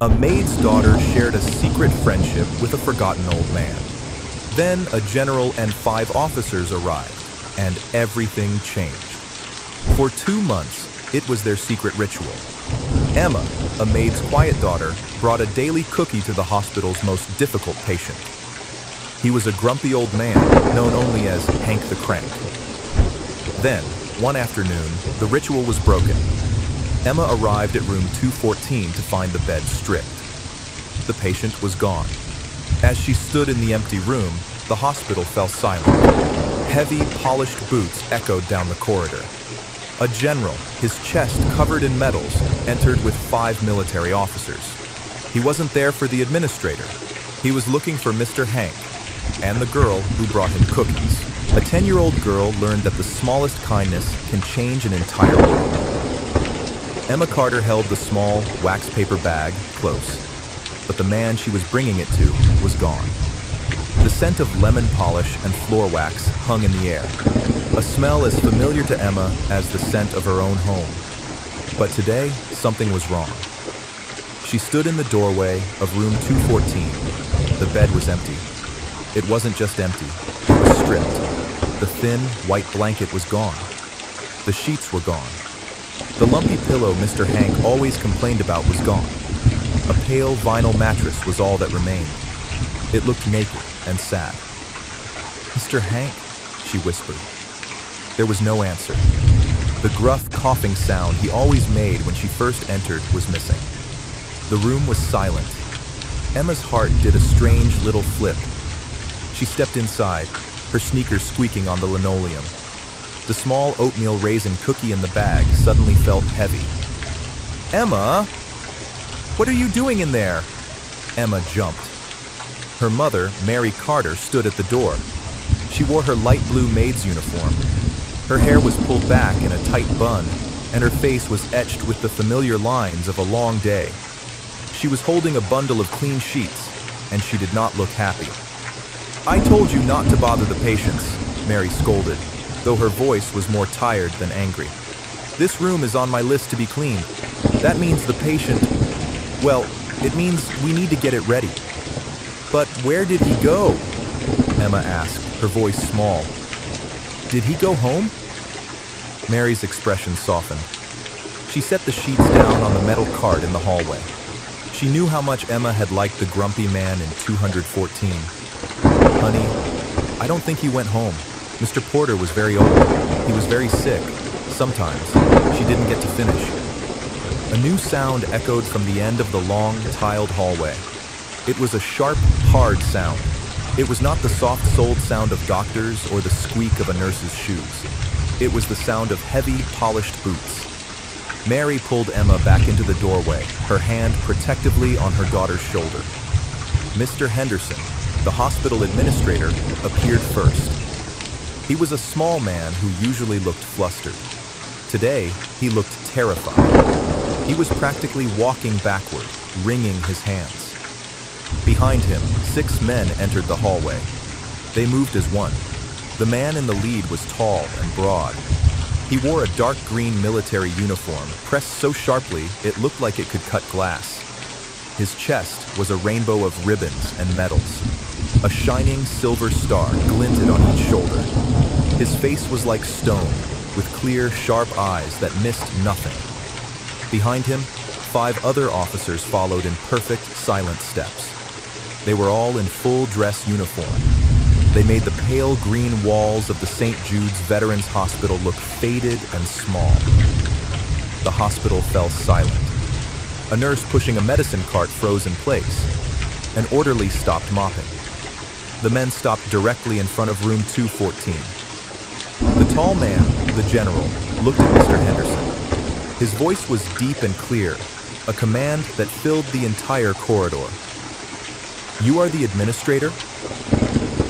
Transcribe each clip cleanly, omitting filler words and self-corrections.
A maid's daughter shared a secret friendship with a forgotten old man. Then a general and 5 officers arrived, and everything changed. For 2 months, it was their secret ritual. Emma, a maid's quiet daughter, brought a daily cookie to the hospital's most difficult patient. He was a grumpy old man, known only as Hank the Crank. Then, one afternoon, the ritual was broken. Emma arrived at room 214 to find the bed stripped. The patient was gone. As she stood in the empty room, the hospital fell silent. Heavy, polished boots echoed down the corridor. A general, his chest covered in medals, entered with 5 military officers. He wasn't there for the administrator. He was looking for Mr. Hank and the girl who brought him cookies. A 10-year-old girl learned that the smallest kindness can change an entire world. Emma Carter held the small, wax paper bag close, but the man she was bringing it to was gone. The scent of lemon polish and floor wax hung in the air, a smell as familiar to Emma as the scent of her own home. But today, something was wrong. She stood in the doorway of room 214. The bed was empty. It wasn't just empty, it was stripped. The thin, white blanket was gone. The sheets were gone. The lumpy pillow Mr. Hank always complained about was gone. A pale vinyl mattress was all that remained. It looked naked and sad. "Mr. Hank," she whispered. There was no answer. The gruff coughing sound he always made when she first entered was missing. The room was silent. Emma's heart did a strange little flip. She stepped inside, her sneakers squeaking on the linoleum. The small oatmeal raisin cookie in the bag suddenly felt heavy. "Emma? What are you doing in there?" Emma jumped. Her mother, Mary Carter, stood at the door. She wore her light blue maid's uniform. Her hair was pulled back in a tight bun, and her face was etched with the familiar lines of a long day. She was holding a bundle of clean sheets, and she did not look happy. "I told you not to bother the patients," Mary scolded, though her voice was more tired than angry. "This room is on my list to be cleaned. That means the patient... well, it means we need to get it ready." "But where did he go?" Emma asked, her voice small. "Did he go home?" Mary's expression softened. She set the sheets down on the metal cart in the hallway. She knew how much Emma had liked the grumpy man in 214. "Honey, I don't think he went home. Mr. Porter was very old. He was very sick. Sometimes she didn't get to finish." A new sound echoed from the end of the long, tiled hallway. It was a sharp, hard sound. It was not the soft-souled sound of doctors or the squeak of a nurse's shoes. It was the sound of heavy, polished boots. Mary pulled Emma back into the doorway, her hand protectively on her daughter's shoulder. Mr. Henderson, the hospital administrator, appeared first. He was a small man who usually looked flustered. Today, he looked terrified. He was practically walking backward, wringing his hands. Behind him, 6 men entered the hallway. They moved as one. The man in the lead was tall and broad. He wore a dark green military uniform, pressed so sharply it looked like it could cut glass. His chest was a rainbow of ribbons and medals. A shining silver star glinted on each shoulder. His face was like stone, with clear, sharp eyes that missed nothing. Behind him, 5 other officers followed in perfect, silent steps. They were all in full dress uniform. They made the pale green walls of the St. Jude's Veterans Hospital look faded and small. The hospital fell silent. A nurse pushing a medicine cart froze in place. An orderly stopped mopping. The men stopped directly in front of room 214. The tall man, the general, looked at Mr. Henderson. His voice was deep and clear, a command that filled the entire corridor. "You are the administrator?"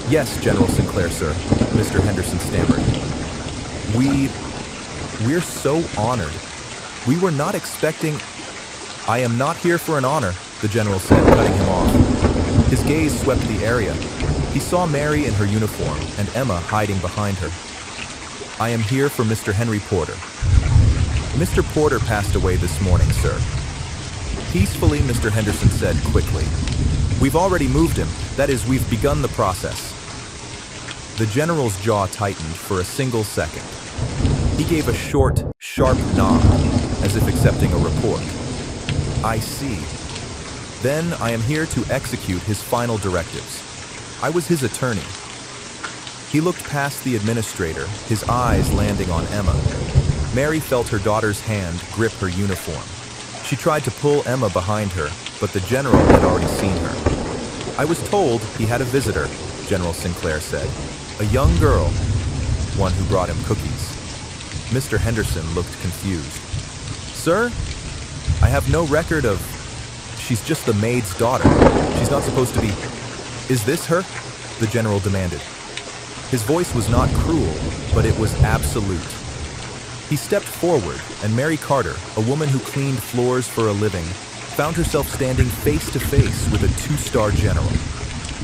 "Yes, General Sinclair, sir," Mr. Henderson stammered. We're so honored. We were not expecting..." "I am not here for an honor," the general said, cutting him off. His gaze swept the area. He saw Mary in her uniform and Emma hiding behind her. "I am here for Mr. Henry Porter." "Mr. Porter passed away this morning, sir." Peacefully, Mr. Henderson said quickly. "We've already moved him. That is, we've begun the process." The general's jaw tightened for a single second. He gave a short, sharp nod, as if accepting a report. "I see. Then I am here to execute his final directives. I was his attorney." He looked past the administrator, his eyes landing on Emma. Mary felt her daughter's hand grip her uniform. She tried to pull Emma behind her, but the general had already seen her. "I was told he had a visitor," General Sinclair said. "A young girl, one who brought him cookies." Mr. Henderson looked confused. "Sir, I have no record of... She's just the maid's daughter. She's not supposed to be... Is this her?" the general demanded. His voice was not cruel, but it was absolute. He stepped forward, and Mary Carter, a woman who cleaned floors for a living, found herself standing face to face with a two-star general.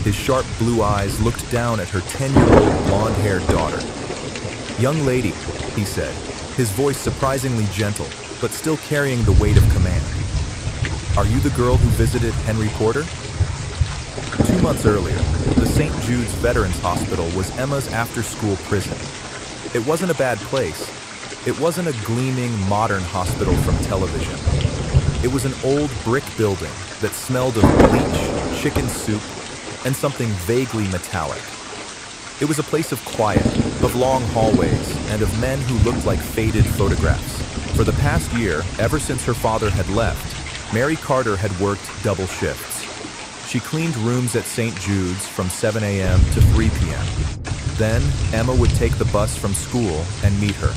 His sharp blue eyes looked down at her 10-year-old blonde-haired daughter. "Young lady," he said, his voice surprisingly gentle, but still carrying the weight of command. "Are you the girl who visited Henry Porter?" 2 months earlier, the St. Jude's Veterans Hospital was Emma's after-school prison. It wasn't a bad place. It wasn't a gleaming, modern hospital from television. It was an old brick building that smelled of bleach, chicken soup, and something vaguely metallic. It was a place of quiet, of long hallways, and of men who looked like faded photographs. For the past year, ever since her father had left, Mary Carter had worked double shifts. She cleaned rooms at St. Jude's from 7 a.m. to 3 p.m. Then, Emma would take the bus from school and meet her.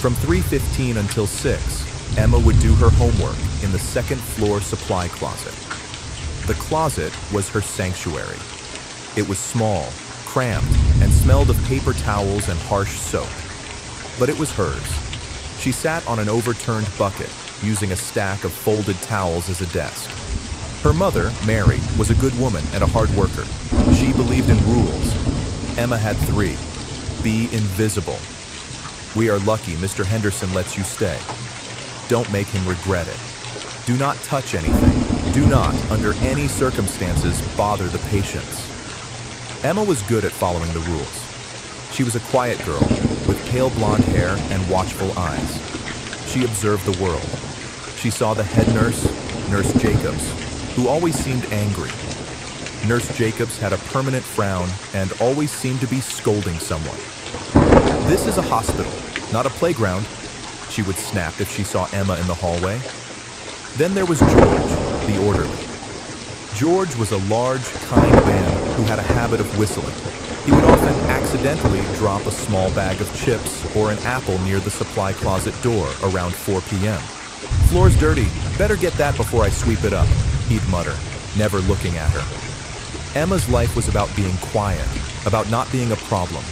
From 3:15 until 6, Emma would do her homework in the second-floor supply closet. The closet was her sanctuary. It was small, cramped, and smelled of paper towels and harsh soap. But it was hers. She sat on an overturned bucket, using a stack of folded towels as a desk. Her mother, Mary, was a good woman and a hard worker. She believed in rules. Emma had 3. Be invisible. "We are lucky Mr. Henderson lets you stay. Don't make him regret it. Do not touch anything. Do not, under any circumstances, bother the patients." Emma was good at following the rules. She was a quiet girl, with pale blonde hair and watchful eyes. She observed the world. She saw the head nurse, Nurse Jacobs, who always seemed angry. Nurse Jacobs had a permanent frown and always seemed to be scolding someone. "This is a hospital, not a playground," she would snap if she saw Emma in the hallway. Then there was George, the orderly. George was a large, kind man who had a habit of whistling. He would often accidentally drop a small bag of chips or an apple near the supply closet door around 4 p.m. "Floor's dirty. Better get that before I sweep it up," he'd mutter, never looking at her. Emma's life was about being quiet, about not being a problem.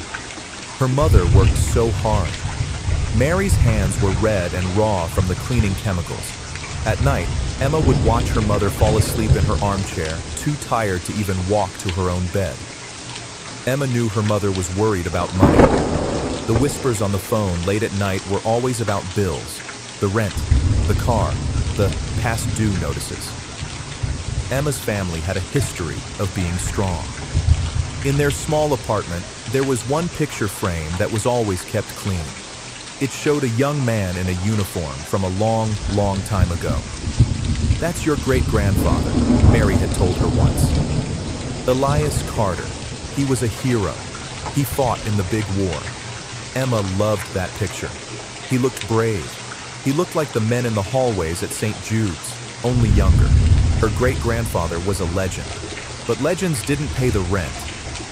Her mother worked so hard. Mary's hands were red and raw from the cleaning chemicals. At night, Emma would watch her mother fall asleep in her armchair, too tired to even walk to her own bed. Emma knew her mother was worried about money. The whispers on the phone late at night were always about bills, the rent, the car, the past due notices. Emma's family had a history of being strong. In their small apartment, there was one picture frame that was always kept clean. It showed a young man in a uniform from a long, long time ago. "That's your great-grandfather," Mary had told her once. Elias Carter. He was a hero. He fought in the big war. Emma loved that picture. He looked brave. He looked like the men in the hallways at St. Jude's, only younger. Her great-grandfather was a legend. But legends didn't pay the rent.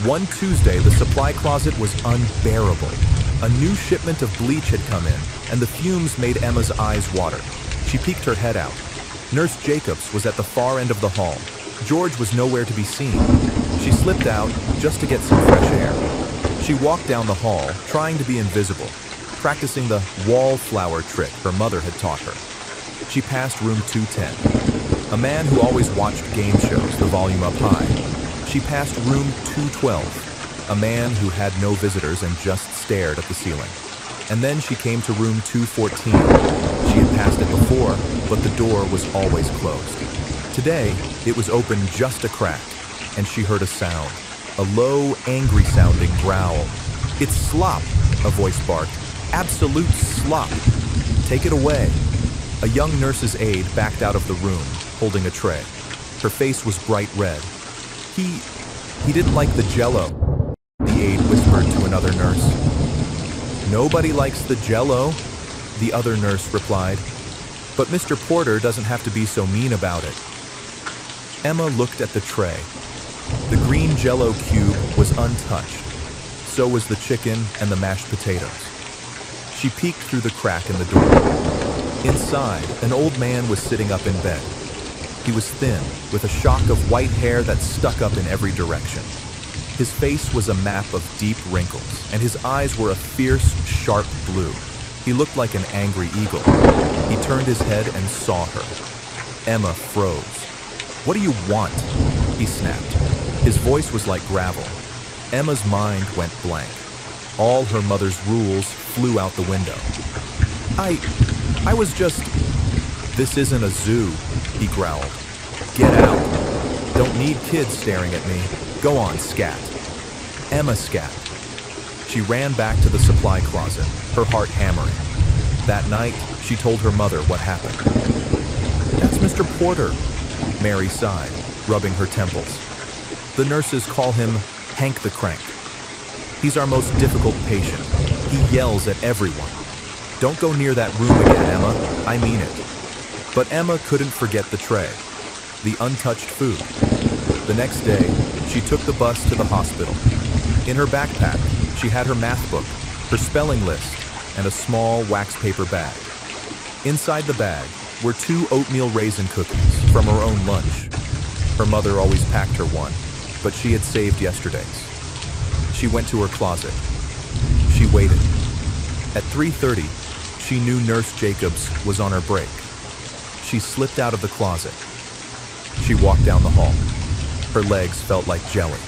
One Tuesday, the supply closet was unbearable. A new shipment of bleach had come in, and the fumes made Emma's eyes water. She peeked her head out. Nurse Jacobs was at the far end of the hall. George was nowhere to be seen. She slipped out just to get some fresh air. She walked down the hall, trying to be invisible, practicing the wallflower trick her mother had taught her. She passed room 210. A man who always watched game shows, the volume up high. She passed room 212. A man who had no visitors and just stared at the ceiling. And then she came to room 214. She had passed it before, but the door was always closed. Today, it was open just a crack, and she heard a sound, a low, angry-sounding growl. "It's slop," a voice barked. "Absolute slop. Take it away." A young nurse's aide backed out of the room, holding a tray. Her face was bright red. He didn't like the Jell-O," the aide whispered to another nurse. "Nobody likes the Jell-O," the other nurse replied. "But Mr. Porter doesn't have to be so mean about it." Emma looked at the tray. The green Jell-O cube was untouched. So was the chicken and the mashed potatoes. She peeked through the crack in the door. Inside, an old man was sitting up in bed. He was thin, with a shock of white hair that stuck up in every direction. His face was a map of deep wrinkles, and his eyes were a fierce, sharp blue. He looked like an angry eagle. He turned his head and saw her. Emma froze. "What do you want?" he snapped. His voice was like gravel. Emma's mind went blank. All her mother's rules flew out the window. I was just... "This isn't a zoo," he growled. "Get out. Don't need kids staring at me. Go on, scat." Emma scat. She ran back to the supply closet, her heart hammering. That night, she told her mother what happened. "That's Mr. Porter," Mary sighed, rubbing her temples. "The nurses call him Hank the Crank. He's our most difficult patient. He yells at everyone. Don't go near that room again, Emma. I mean it." But Emma couldn't forget the tray, the untouched food. The next day, she took the bus to the hospital. In her backpack, she had her math book, her spelling list, and a small wax paper bag. Inside the bag were 2 oatmeal raisin cookies from her own lunch. Her mother always packed her one, but she had saved yesterday's. She went to her closet. She waited. At 3:30, she knew Nurse Jacobs was on her break. She slipped out of the closet. She walked down the hall. Her legs felt like jelly.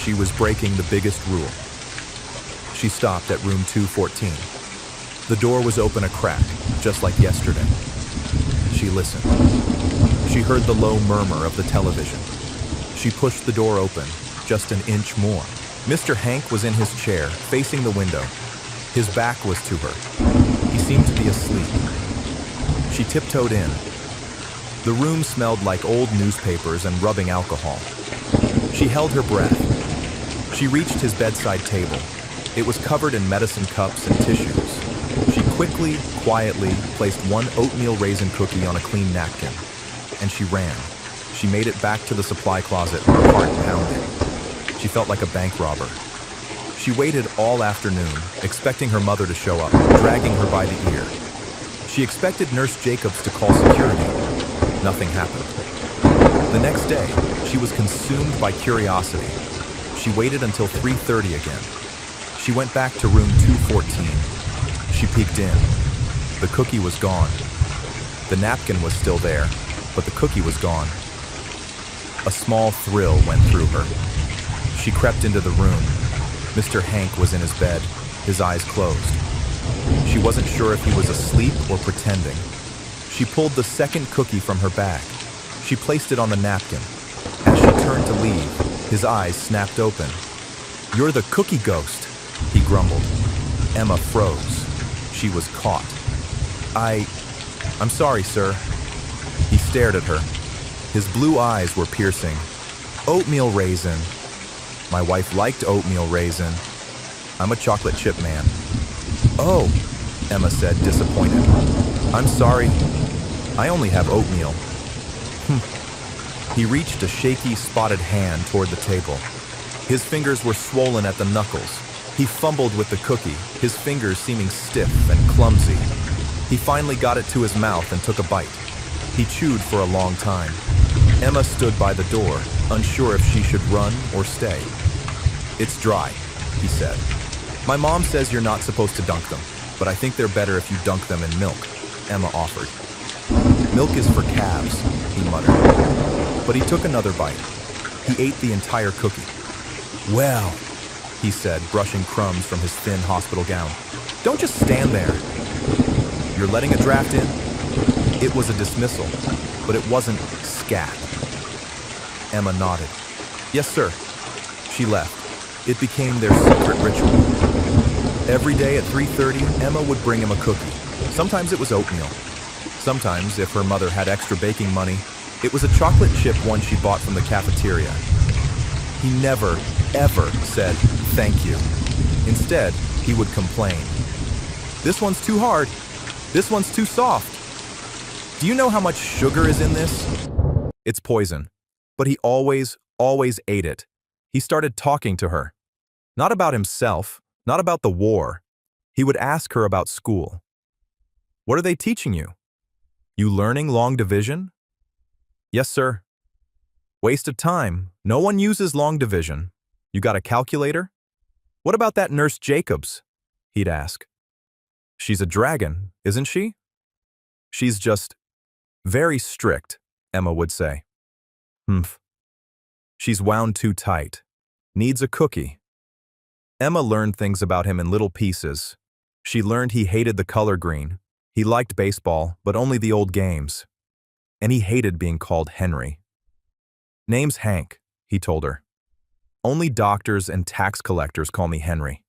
She was breaking the biggest rule. She stopped at room 214. The door was open a crack, just like yesterday. She listened. She heard the low murmur of the television. She pushed the door open, just an inch more. Mr. Hank was in his chair, facing the window. His back was to her. He seemed to be asleep. She tiptoed in. The room smelled like old newspapers and rubbing alcohol. She held her breath. She reached his bedside table. It was covered in medicine cups and tissues. She quickly, quietly placed 1 oatmeal raisin cookie on a clean napkin. And she ran. She made it back to the supply closet, her heart pounding. She felt like a bank robber. She waited all afternoon, expecting her mother to show up, dragging her by the ear. She expected Nurse Jacobs to call security. Nothing happened. The next day, she was consumed by curiosity. She waited until 3:30 again. She went back to room 214. She peeked in. The cookie was gone. The napkin was still there, but the cookie was gone. A small thrill went through her. She crept into the room. Mr. Hank was in his bed, his eyes closed. She wasn't sure if he was asleep or pretending. She pulled the second cookie from her bag. She placed it on the napkin. As she turned to leave, his eyes snapped open. "You're the cookie ghost," he grumbled. Emma froze. She was caught. I'm sorry, sir." He stared at her. His blue eyes were piercing. "Oatmeal raisin. My wife liked oatmeal raisin. I'm a chocolate chip man." "Oh," Emma said, disappointed. "I'm sorry. I only have oatmeal." He reached a shaky, spotted hand toward the table. His fingers were swollen at the knuckles. He fumbled with the cookie, his fingers seeming stiff and clumsy. He finally got it to his mouth and took a bite. He chewed for a long time. Emma stood by the door, unsure if she should run or stay. "It's dry," he said. "My mom says you're not supposed to dunk them, but I think they're better if you dunk them in milk," Emma offered. "Milk is for calves," he muttered. But he took another bite. He ate the entire cookie. "Well," he said, brushing crumbs from his thin hospital gown. "Don't just stand there." You're letting a draft in? It was a dismissal, but it wasn't scat. Emma nodded. Yes, sir. She left. It became their secret ritual. Every day at 3:30, Emma would bring him a cookie. Sometimes it was oatmeal. Sometimes, if her mother had extra baking money, it was a chocolate chip one she bought from the cafeteria. He never, ever said thank you. Instead, he would complain. This one's too hard. This one's too soft. Do you know how much sugar is in this? It's poison. But he always ate it. He started talking to her. Not about himself, not about the war. He would ask her about school. What are they teaching you? You learning long division? Yes, sir. Waste of time. No one uses long division. You got a calculator? What about that Nurse Jacobs? He'd ask. She's a dragon, isn't she? She's just very strict, Emma would say. Humph. She's wound too tight. Needs a cookie. Emma learned things about him in little pieces. She learned he hated the color green. He liked baseball, but only the old games. And he hated being called Henry. Name's Hank, he told her. Only doctors and tax collectors call me Henry.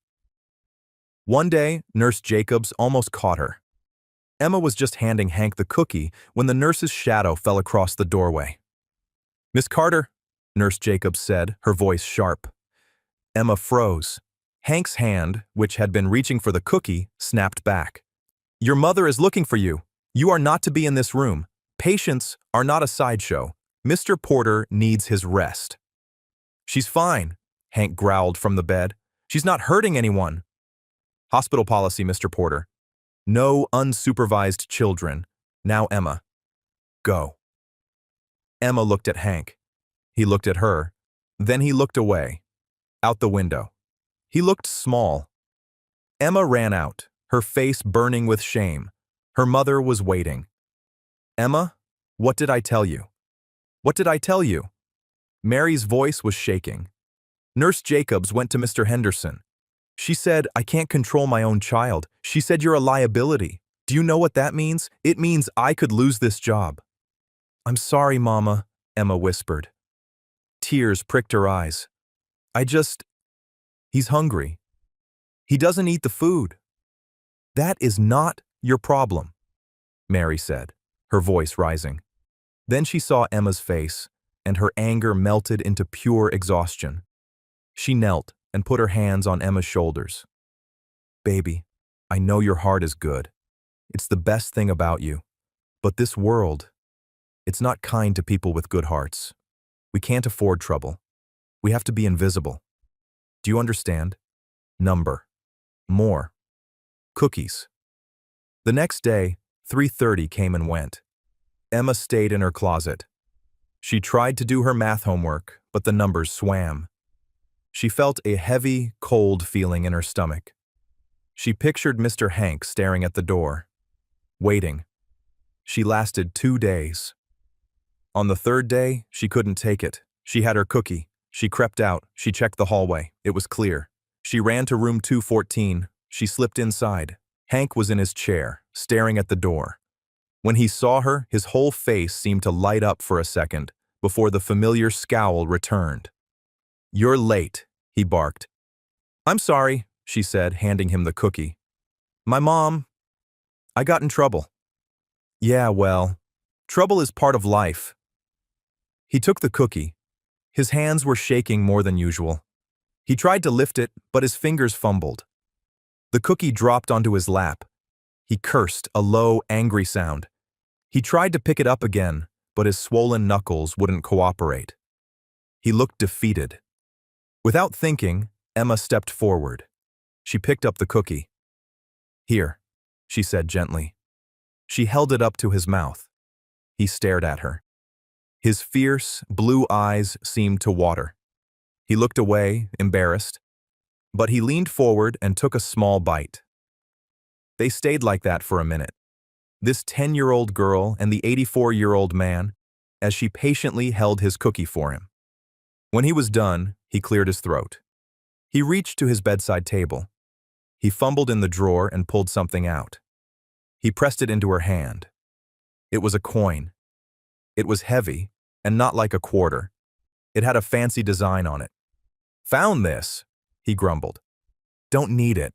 One day, Nurse Jacobs almost caught her. Emma was just handing Hank the cookie when the nurse's shadow fell across the doorway. Miss Carter, Nurse Jacobs said, her voice sharp. Emma froze. Hank's hand, which had been reaching for the cookie, snapped back. Your mother is looking for you. You are not to be in this room. Patients are not a sideshow. Mr. Porter needs his rest. She's fine, Hank growled from the bed. She's not hurting anyone. Hospital policy, Mr. Porter. No unsupervised children. Now, Emma. Go. Emma looked at Hank. He looked at her. Then he looked away. Out the window. He looked small. Emma ran out, her face burning with shame. Her mother was waiting. Emma, what did I tell you? What did I tell you? Mary's voice was shaking. Nurse Jacobs went to Mr. Henderson. She said, I can't control my own child. She said you're a liability. Do you know what that means? It means I could lose this job. I'm sorry, Mama, Emma whispered. Tears pricked her eyes. He's hungry. He doesn't eat the food. That is not your problem, Mary said, her voice rising. Then she saw Emma's face, and her anger melted into pure exhaustion. She knelt and put her hands on Emma's shoulders. Baby, I know your heart is good. It's the best thing about you. But this world, it's not kind to people with good hearts. We can't afford trouble. We have to be invisible. Do you understand? Number. More. Cookies. The next day, 3:30 came and went. Emma stayed in her closet. She tried to do her math homework, but the numbers swam. She felt a heavy, cold feeling in her stomach. She pictured Mr. Hank staring at the door, waiting. She lasted 2 days. On the third day, she couldn't take it. She had her cookie. She crept out. She checked the hallway. It was clear. She ran to room 214. She slipped inside. Hank was in his chair, staring at the door. When he saw her, his whole face seemed to light up for a second before the familiar scowl returned. You're late, he barked. I'm sorry, she said, handing him the cookie. My mom, I got in trouble. Yeah, well, trouble is part of life. He took the cookie. His hands were shaking more than usual. He tried to lift it, but his fingers fumbled. The cookie dropped onto his lap. He cursed, a low, angry sound. He tried to pick it up again, but his swollen knuckles wouldn't cooperate. He looked defeated. Without thinking, Emma stepped forward. She picked up the cookie. Here, she said gently. She held it up to his mouth. He stared at her. His fierce, blue eyes seemed to water. He looked away, embarrassed, but he leaned forward and took a small bite. They stayed like that for a minute. This 10-year-old girl and the 84-year-old man, as she patiently held his cookie for him. When he was done, he cleared his throat. He reached to his bedside table. He fumbled in the drawer and pulled something out. He pressed it into her hand. It was a coin. It was heavy, and not like a quarter. It had a fancy design on it. "Found this," he grumbled. "Don't need it.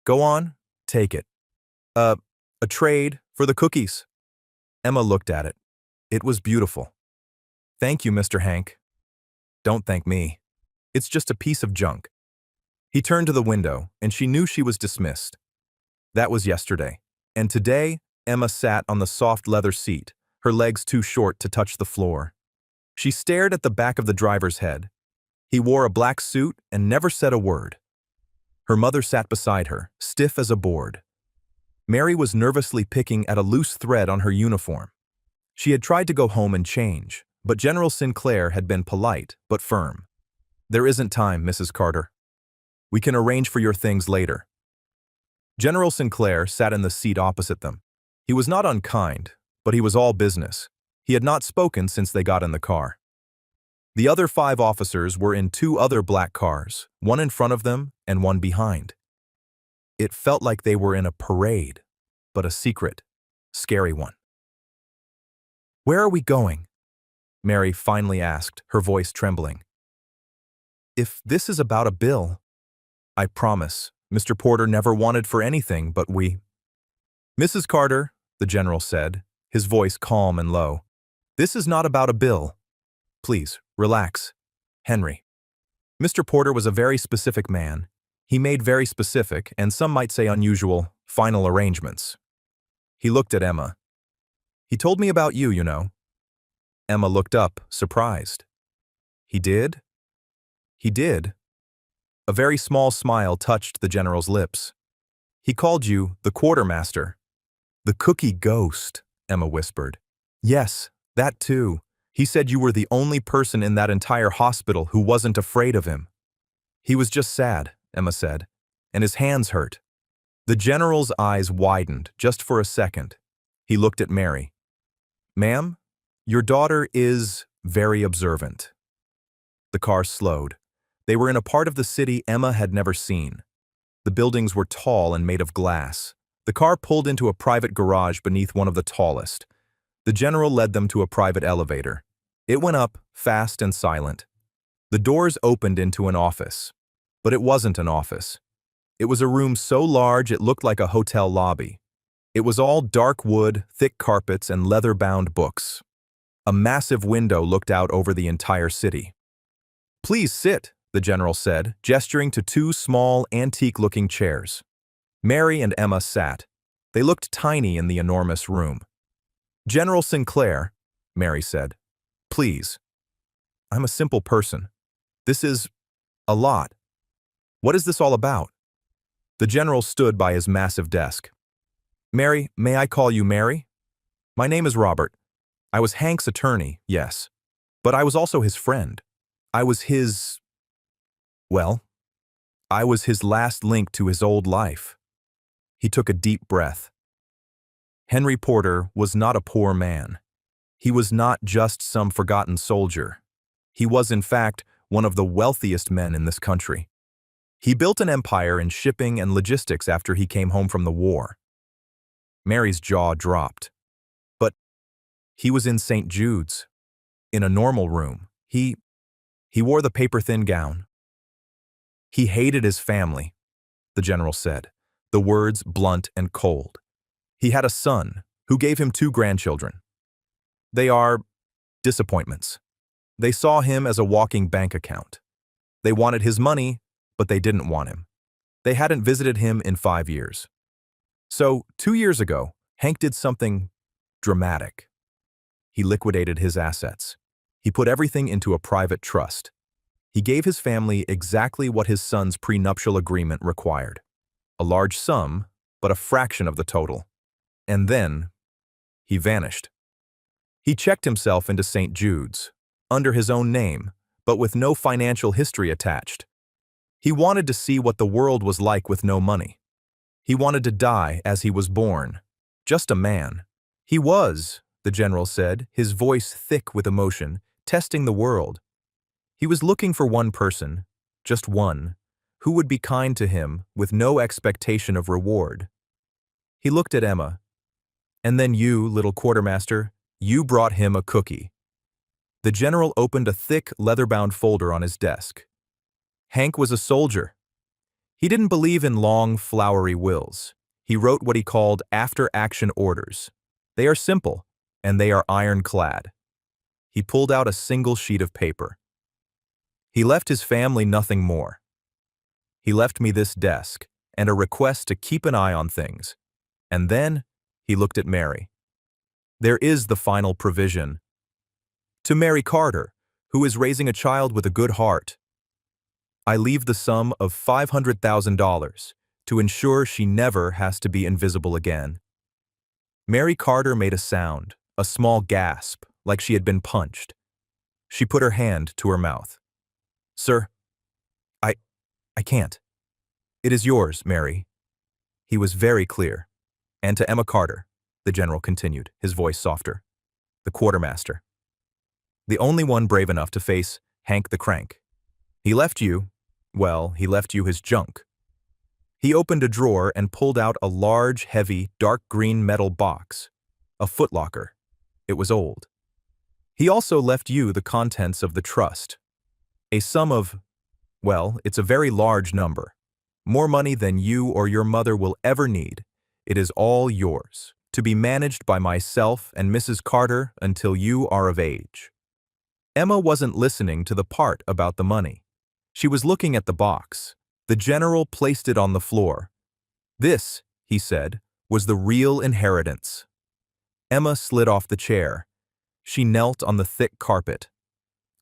Go on, take it. Uh, a trade for the cookies." Emma looked at it. It was beautiful. "Thank you, Mr. Hank." "Don't thank me. It's just a piece of junk." He turned to the window, and she knew she was dismissed. That was yesterday. And today, Emma sat on the soft leather seat, her legs too short to touch the floor. She stared at the back of the driver's head. He wore a black suit and never said a word. Her mother sat beside her, stiff as a board. Mary was nervously picking at a loose thread on her uniform. She had tried to go home and change, but General Sinclair had been polite but firm. "There isn't time, Mrs. Carter. We can arrange for your things later." General Sinclair sat in the seat opposite them. He was not unkind, but he was all business. He had not spoken since they got in the car. The other 5 officers were in 2 other black cars, one in front of them and one behind. It felt like they were in a parade, but a secret, scary one. "Where are we going?" Mary finally asked, her voice trembling. "If this is about a bill, I promise, Mr. Porter never wanted for anything but we." "Mrs. Carter," the general said, his voice calm and low, "this is not about a bill. Please, relax. Henry." Mr. Porter was a very specific man. He made very specific, and some might say unusual, final arrangements. He looked at Emma. "He told me about you, you know." Emma looked up, surprised. "He did?" "He did." A very small smile touched the general's lips. "He called you the quartermaster." "The cookie ghost," Emma whispered. "Yes, that too. He said you were the only person in that entire hospital who wasn't afraid of him." "He was just sad," Emma said, "and his hands hurt." The general's eyes widened just for a second. He looked at Mary. "Ma'am, your daughter is very observant." The car slowed. They were in a part of the city Emma had never seen. The buildings were tall and made of glass. The car pulled into a private garage beneath one of the tallest. The general led them to a private elevator. It went up, fast and silent. The doors opened into an office. But it wasn't an office. It was a room so large it looked like a hotel lobby. It was all dark wood, thick carpets, and leather-bound books. A massive window looked out over the entire city. "Please sit," the general said, gesturing to 2 small, antique-looking chairs. Mary and Emma sat. They looked tiny in the enormous room. "General Sinclair," Mary said, "please. I'm a simple person. This is a lot. What is this all about?" The general stood by his massive desk. "Mary, may I call you Mary? My name is Robert. I was Hank's attorney, yes. But I was also his friend. I was his... well, I was his last link to his old life." He took a deep breath. Henry Porter was not a poor man. He was not just some forgotten soldier. He was, in fact, one of the wealthiest men in this country. He built an empire in shipping and logistics after he came home from the war. Mary's jaw dropped. But he was in St. Jude's, in a normal room. He wore the paper-thin gown. "He hated his family," the general said, the words blunt and cold. "He had a son who gave him 2 grandchildren. They are disappointments. They saw him as a walking bank account. They wanted his money, but they didn't want him. They hadn't visited him in 5 years. So, 2 years ago, Hank did something dramatic. He liquidated his assets. He put everything into a private trust. He gave his family exactly what his son's prenuptial agreement required. A large sum, but a fraction of the total. And then, he vanished. He checked himself into St. Jude's, under his own name, but with no financial history attached. He wanted to see what the world was like with no money. He wanted to die as he was born, just a man. He was, the general said, his voice thick with emotion, testing the world. He was looking for one person, just one, who would be kind to him with no expectation of reward. He looked at Emma. And then you, little quartermaster, you brought him a cookie. The general opened a thick, leather-bound folder on his desk. Hank was a soldier. He didn't believe in long, flowery wills. He wrote what he called after-action orders. They are simple, and they are ironclad. He pulled out a single sheet of paper. He left his family nothing more. He left me this desk, and a request to keep an eye on things. And then, he looked at Mary. There is the final provision. To Mary Carter, who is raising a child with a good heart, I leave the sum of $500,000 to ensure she never has to be invisible again. Mary Carter made a sound, a small gasp, like she had been punched. She put her hand to her mouth. Sir, I can't. It is yours, Mary. He was very clear. And to Emma Carter, the general continued, his voice softer, the quartermaster. The only one brave enough to face Hank the Crank. He left you his junk. He opened a drawer and pulled out a large, heavy, dark green metal box, a footlocker. It was old. He also left you the contents of the trust. A sum of, it's a very large number. More money than you or your mother will ever need. It is all yours, to be managed by myself and Mrs. Carter until you are of age. Emma wasn't listening to the part about the money. She was looking at the box. The general placed it on the floor. This, he said, was the real inheritance. Emma slid off the chair. She knelt on the thick carpet.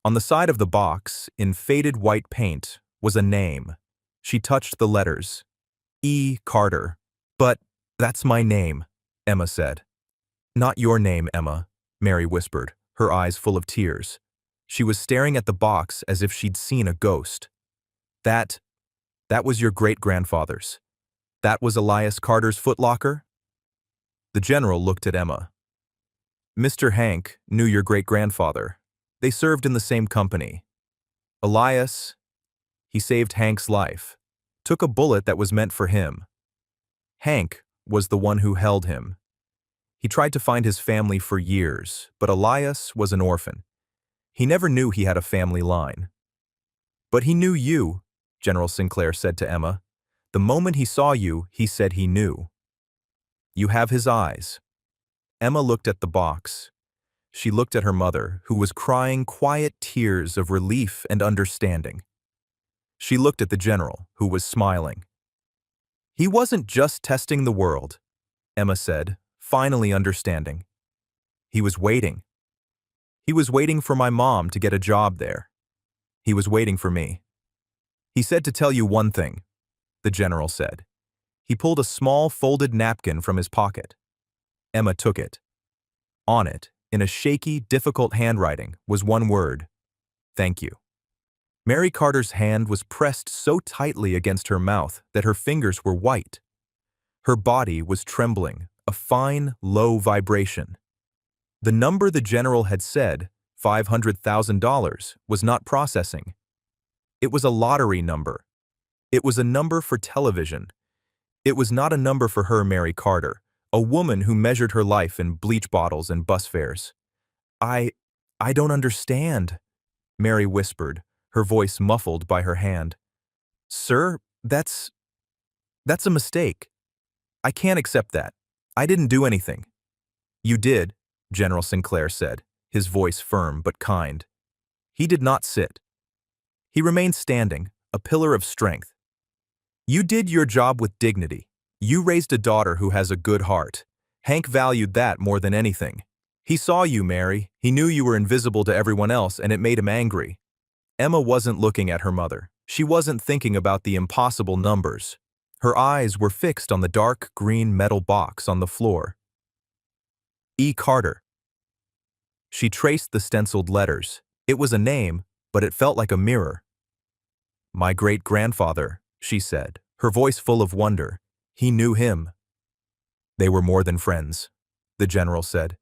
On the side of the box, in faded white paint, was a name. She touched the letters. E. Carter. But that's my name, Emma said. Not your name, Emma, Mary whispered, her eyes full of tears. She was staring at the box as if she'd seen a ghost. That was your great-grandfather's. That was Elias Carter's footlocker? The general looked at Emma. Mr. Hank knew your great-grandfather. They served in the same company. Elias, he saved Hank's life, took a bullet that was meant for him. Hank was the one who held him. He tried to find his family for years, but Elias was an orphan. He never knew he had a family line. But he knew you, General Sinclair said to Emma. The moment he saw you, he said he knew. You have his eyes. Emma looked at the box. She looked at her mother, who was crying quiet tears of relief and understanding. She looked at the general, who was smiling. He wasn't just testing the world, Emma said, finally understanding. He was waiting. He was waiting for my mom to get a job there. He was waiting for me. He said to tell you one thing, the general said. He pulled a small folded napkin from his pocket. Emma took it. On it, in a shaky, difficult handwriting, was one word, thank you. Mary Carter's hand was pressed so tightly against her mouth that her fingers were white. Her body was trembling, a fine, low vibration. The number the general had said, $500,000, was not processing. It was a lottery number. It was a number for television. It was not a number for her, Mary Carter, a woman who measured her life in bleach bottles and bus fares. I don't understand, Mary whispered, her voice muffled by her hand. Sir, that's a mistake. I can't accept that. I didn't do anything. You did, General Sinclair said, his voice firm but kind. He did not sit. He remained standing, a pillar of strength. You did your job with dignity. You raised a daughter who has a good heart. Hank valued that more than anything. He saw you, Mary. He knew you were invisible to everyone else, and it made him angry. Emma wasn't looking at her mother. She wasn't thinking about the impossible numbers. Her eyes were fixed on the dark green metal box on the floor. E. Carter. She traced the stenciled letters. It was a name, but it felt like a mirror. My great-grandfather, she said, her voice full of wonder. He knew him. They were more than friends, the general said.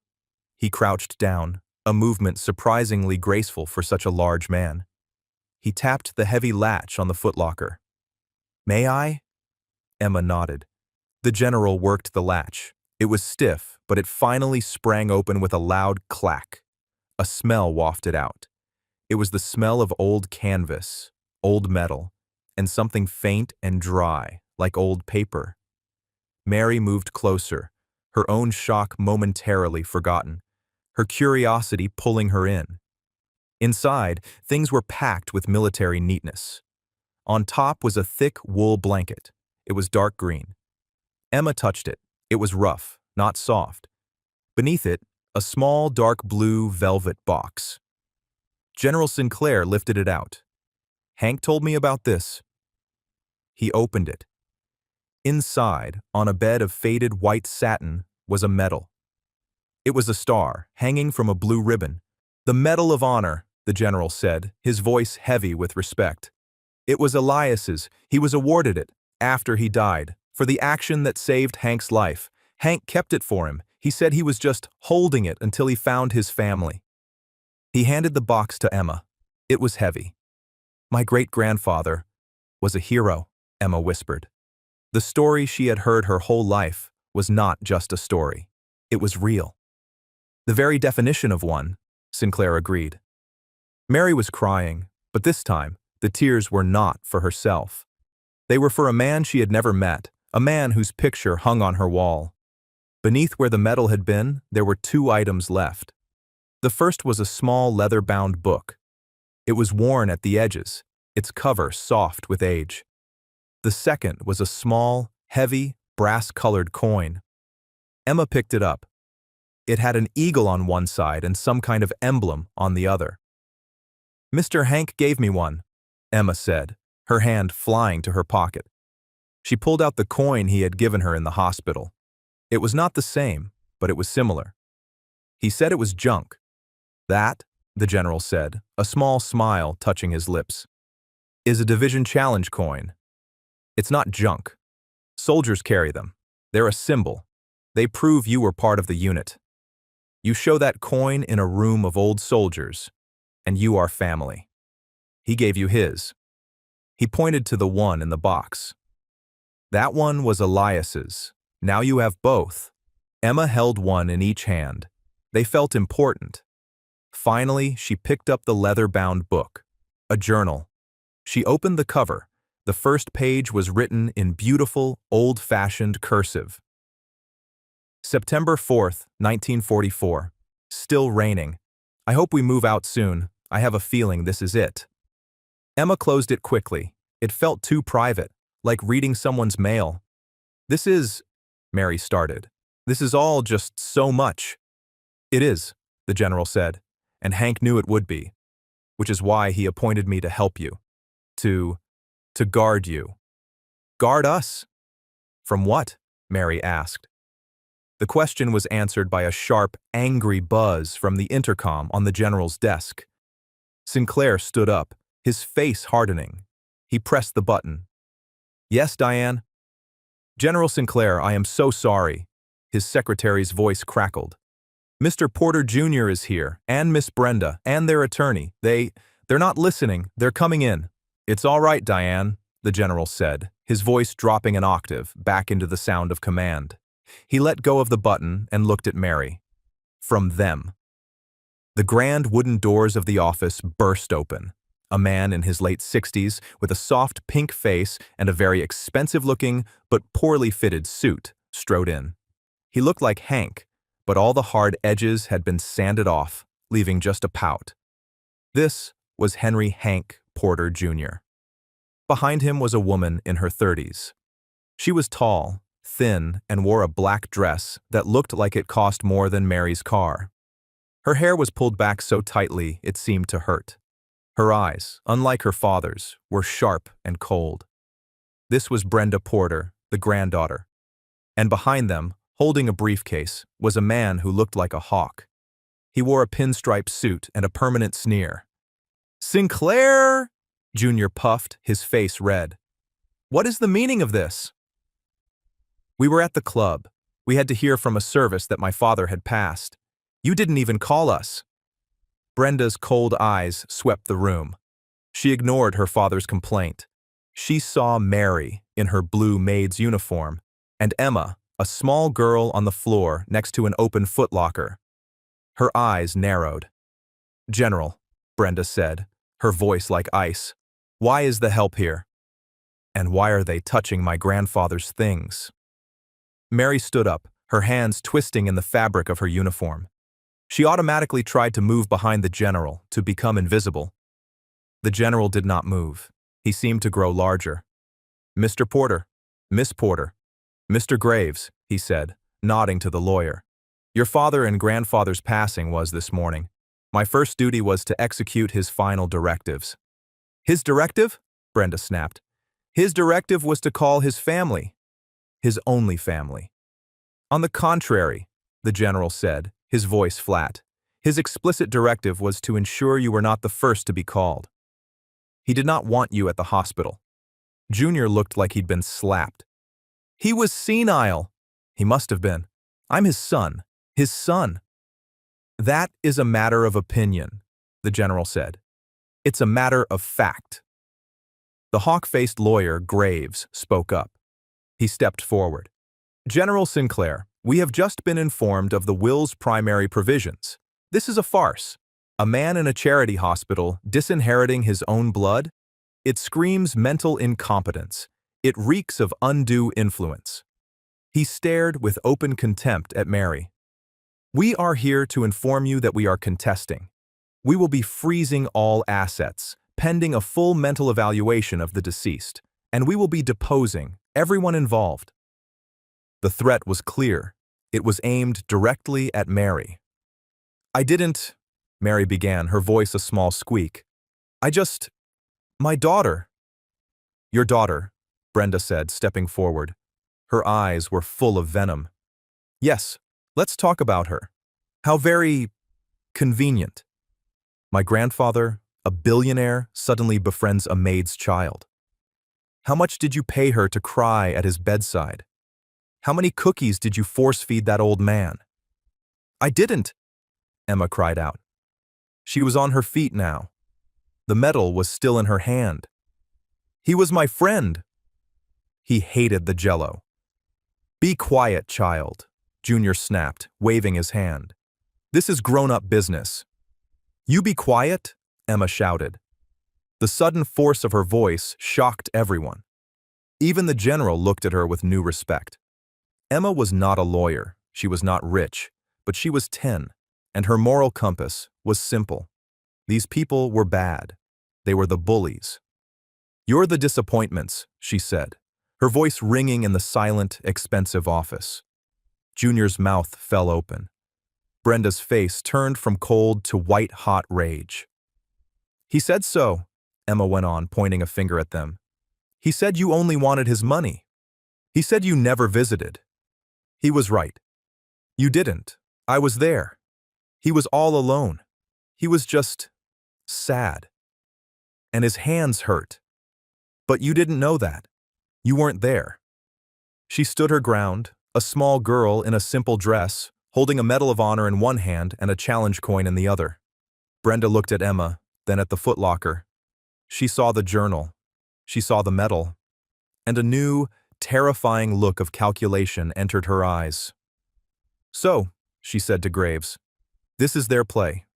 He crouched down, a movement surprisingly graceful for such a large man. He tapped the heavy latch on the footlocker. May I? Emma nodded. The general worked the latch. It was stiff, but it finally sprang open with a loud clack. A smell wafted out. It was the smell of old canvas, old metal, and something faint and dry, like old paper. Mary moved closer, her own shock momentarily forgotten, her curiosity pulling her in. Inside, things were packed with military neatness. On top was a thick wool blanket. It was dark green. Emma touched it. It was rough, not soft. Beneath it, a small dark blue velvet box. General Sinclair lifted it out. "Hank told me about this." He opened it. Inside, on a bed of faded white satin, was a medal. It was a star, hanging from a blue ribbon. "The Medal of Honor," the general said, his voice heavy with respect. "It was Elias's. He was awarded it, after he died, for the action that saved Hank's life. Hank kept it for him. He said he was just holding it until he found his family." He handed the box to Emma. It was heavy. "My great-grandfather was a hero," Emma whispered. The story she had heard her whole life was not just a story. It was real. "The very definition of one," Sinclair agreed. Mary was crying, but this time, the tears were not for herself. They were for a man she had never met, a man whose picture hung on her wall. Beneath where the medal had been, there were two items left. The first was a small leather-bound book. It was worn at the edges, its cover soft with age. The second was a small, heavy, brass-colored coin. Emma picked it up. It had an eagle on one side and some kind of emblem on the other. "Mr. Hank gave me one," Emma said, her hand flying to her pocket. She pulled out the coin he had given her in the hospital. It was not the same, but it was similar. "He said it was junk." "That," the general said, a small smile touching his lips, "is a division challenge coin. It's not junk. Soldiers carry them. They're a symbol. They prove you were part of the unit. You show that coin in a room of old soldiers, and you are family." He gave you his. He pointed to the one in the box. "That one was Elias's. Now you have both." Emma held one in each hand. They felt important. Finally, she picked up the leather-bound book, a journal. She opened the cover. The first page was written in beautiful, old-fashioned cursive. "September 4th, 1944. Still raining. I hope we move out soon. I have a feeling this is it." Emma closed it quickly. It felt too private, like reading someone's mail. "This is," Mary started. "This is all just so much." "It is," the general said, "and Hank knew it would be, which is why he appointed me to help you, to guard you." "Guard us?" "From what?" Mary asked. The question was answered by a sharp, angry buzz from the intercom on the general's desk. Sinclair stood up, his face hardening. He pressed the button. "Yes, Diane?" "General Sinclair, I am so sorry." His secretary's voice crackled. "Mr. Porter Jr. is here, and Miss Brenda, and their attorney. They're not listening. They're coming in." "It's all right, Diane," the general said, his voice dropping an octave back into the sound of command. He let go of the button and looked at Mary. "From them." The grand wooden doors of the office burst open. A man in his late 60s, with a soft pink face and a very expensive-looking but poorly fitted suit, strode in. He looked like Hank, but all the hard edges had been sanded off, leaving just a pout. This was Henry Hank Porter Jr. Behind him was a woman in her 30s. She was tall, thin, and wore a black dress that looked like it cost more than Mary's car. Her hair was pulled back so tightly it seemed to hurt. Her eyes, unlike her father's, were sharp and cold. This was Brenda Porter, the granddaughter. And behind them, holding a briefcase, was a man who looked like a hawk. He wore a pinstripe suit and a permanent sneer. "Sinclair!" Junior puffed, his face red. "What is the meaning of this?" "We were at the club. We had to hear from a service that my father had passed. You didn't even call us." Brenda's cold eyes swept the room. She ignored her father's complaint. She saw Mary in her blue maid's uniform, and Emma, a small girl on the floor next to an open footlocker. Her eyes narrowed. "General," Brenda said, her voice like ice, "why is the help here? And why are they touching my grandfather's things?" Mary stood up, her hands twisting in the fabric of her uniform. She automatically tried to move behind the general, to become invisible. The general did not move. He seemed to grow larger. "Mr. Porter, Miss Porter, Mr. Graves," he said, nodding to the lawyer. "Your father and grandfather's passing was this morning. My first duty was to execute his final directives." "His directive?" Brenda snapped. "His directive was to call his family. His only family." "On the contrary," the general said, his voice flat. "His explicit directive was to ensure you were not the first to be called. He did not want you at the hospital." Junior looked like he'd been slapped. "He was senile." "He must have been. I'm his son. His son." "That is a matter of opinion," the general said. "It's a matter of fact." The hawk-faced lawyer, Graves, spoke up. He stepped forward. "General Sinclair, we have just been informed of the will's primary provisions. This is a farce. A man in a charity hospital disinheriting his own blood? It screams mental incompetence. It reeks of undue influence." He stared with open contempt at Mary. "We are here to inform you that we are contesting. We will be freezing all assets, pending a full mental evaluation of the deceased, and we will be deposing everyone involved." The threat was clear. It was aimed directly at Mary. "I didn't," Mary began, her voice a small squeak. My daughter." "Your daughter," Brenda said, stepping forward. Her eyes were full of venom. "Yes, let's talk about her. How very convenient. My grandfather, a billionaire, suddenly befriends a maid's child. How much did you pay her to cry at his bedside? How many cookies did you force-feed that old man?" "I didn't," Emma cried out. She was on her feet now. The medal was still in her hand. "He was my friend." He hated the Jell-O. "Be quiet, child," Junior snapped, waving his hand. "This is grown-up business." "You be quiet?" Emma shouted. The sudden force of her voice shocked everyone. Even the general looked at her with new respect. Emma was not a lawyer, she was not rich, but she was 10, and her moral compass was simple. These people were bad. They were the bullies. "You're the disappointments," she said, her voice ringing in the silent, expensive office. Junior's mouth fell open. Brenda's face turned from cold to white-hot rage. "He said so," Emma went on, pointing a finger at them. "He said you only wanted his money. He said you never visited. He was right. You didn't. I was there. He was all alone. He was just sad. And his hands hurt. But you didn't know that. You weren't there." She stood her ground, a small girl in a simple dress, holding a Medal of Honor in one hand and a challenge coin in the other. Brenda looked at Emma, then at the footlocker. She saw the journal. She saw the medal. And a new, terrifying look of calculation entered her eyes. "So," she said to Graves, "this is their play.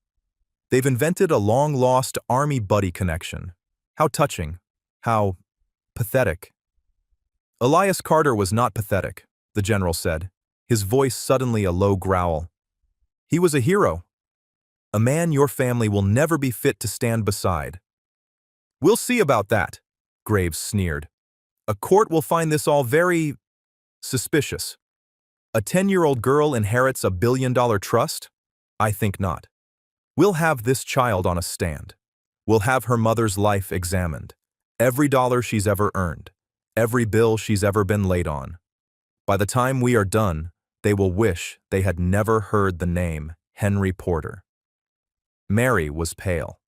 They've invented a long-lost army buddy connection. How touching. How pathetic." "Elias Carter was not pathetic," the general said, his voice suddenly a low growl. "He was a hero. A man your family will never be fit to stand beside." "We'll see about that," Graves sneered. "A court will find this all very suspicious. A 10-year-old girl inherits a billion-dollar trust? I think not. We'll have this child on a stand. We'll have her mother's life examined. Every dollar she's ever earned. Every bill she's ever been late on. By the time we are done, they will wish they had never heard the name Henry Porter." Mary was pale.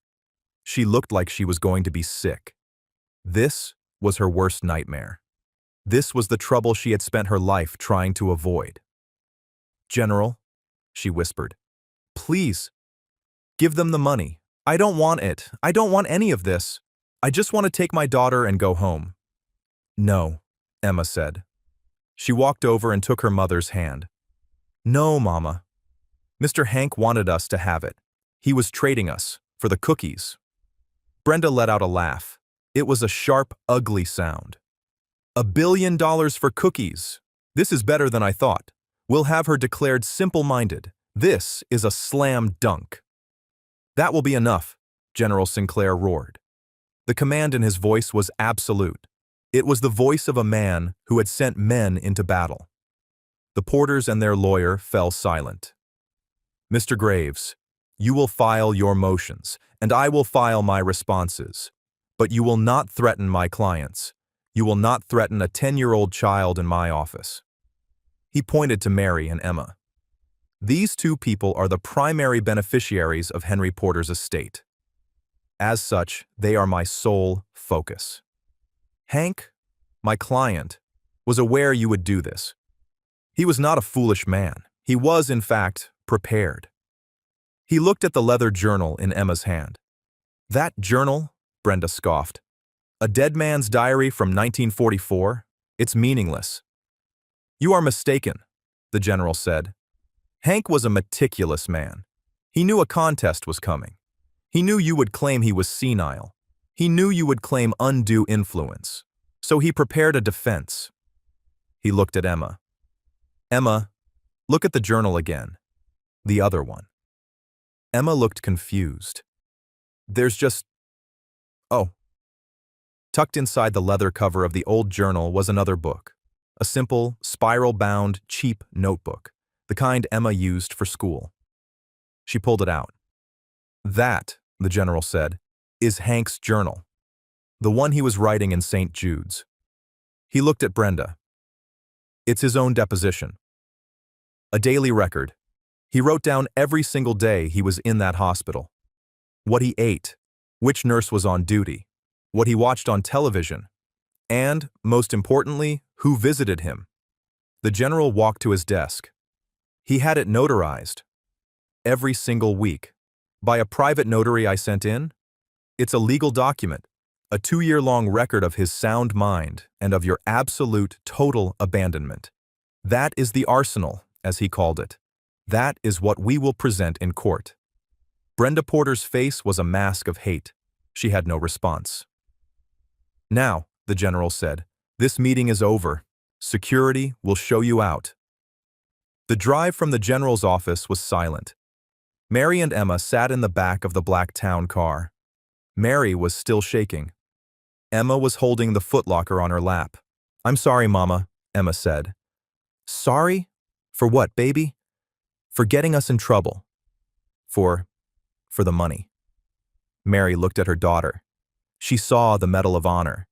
She looked like she was going to be sick. This was her worst nightmare. This was the trouble she had spent her life trying to avoid. "General," she whispered, "please, give them the money. I don't want it. I don't want any of this. I just want to take my daughter and go home." "No," Emma said. She walked over and took her mother's hand. "No, Mama. Mr. Hank wanted us to have it. He was trading us for the cookies." Brenda let out a laugh. It was a sharp, ugly sound. "$1 billion for cookies. This is better than I thought. We'll have her declared simple-minded. This is a slam dunk." "That will be enough," General Sinclair roared. The command in his voice was absolute. It was the voice of a man who had sent men into battle. The porters and their lawyer fell silent. "Mr. Graves, you will file your motions, and I will file my responses. But you will not threaten my clients. You will not threaten a 10-year-old child in my office." He pointed to Mary and Emma. "These two people are the primary beneficiaries of Henry Porter's estate. As such, they are my sole focus. Hank, my client, was aware you would do this. He was not a foolish man. He was, in fact, prepared." He looked at the leather journal in Emma's hand. "That journal?" Brenda scoffed. "A dead man's diary from 1944? It's meaningless." "You are mistaken," the general said. "Hank was a meticulous man. He knew a contest was coming. He knew you would claim he was senile. He knew you would claim undue influence. So he prepared a defense." He looked at Emma. "Emma, look at the journal again. The other one." Emma looked confused. "There's just... Oh." Tucked inside the leather cover of the old journal was another book. A simple, spiral-bound, cheap notebook, the kind Emma used for school. She pulled it out. "That," the general said, "is Hank's journal. The one he was writing in St. Jude's." He looked at Brenda. "It's his own deposition. A daily record. He wrote down every single day he was in that hospital. What he ate, which nurse was on duty, what he watched on television, and, most importantly, who visited him." The general walked to his desk. "He had it notarized. Every single week. By a private notary I sent in. It's a legal document, a 2-year-long record of his sound mind and of your absolute, total abandonment. That is the arsenal, as he called it. That is what we will present in court." Brenda Porter's face was a mask of hate. She had no response. "Now," the general said, "this meeting is over. Security will show you out." The drive from the general's office was silent. Mary and Emma sat in the back of the black town car. Mary was still shaking. Emma was holding the footlocker on her lap. "I'm sorry, Mama," Emma said. "Sorry? For what, baby?" "For getting us in trouble. For the money." Mary looked at her daughter. She saw the Medal of Honor.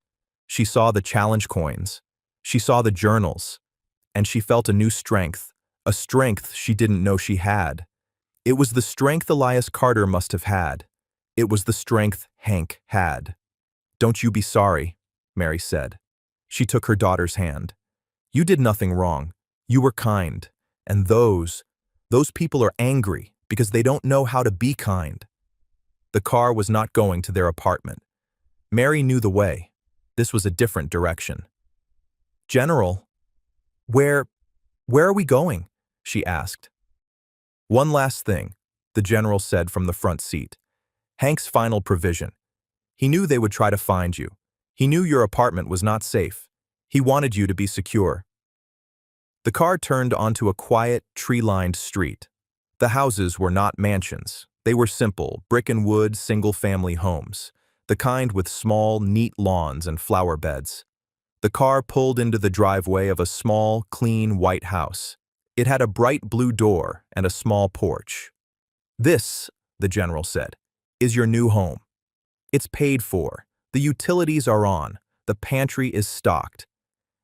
She saw the challenge coins. She saw the journals. And she felt a new strength, a strength she didn't know she had. It was the strength Elias Carter must have had. It was the strength Hank had. "Don't you be sorry," Mary said. She took her daughter's hand. "You did nothing wrong. You were kind. And those people are angry because they don't know how to be kind." The car was not going to their apartment. Mary knew the way. This was a different direction. "General, where are we going?" she asked. "One last thing," the general said from the front seat. "Hank's final provision. He knew they would try to find you. He knew your apartment was not safe. He wanted you to be secure." The car turned onto a quiet, tree-lined street. The houses were not mansions. They were simple, brick-and-wood, single-family homes, the kind with small, neat lawns and flower beds. The car pulled into the driveway of a small, clean, white house. It had a bright blue door and a small porch. "This," the general said, "is your new home. It's paid for. The utilities are on. The pantry is stocked.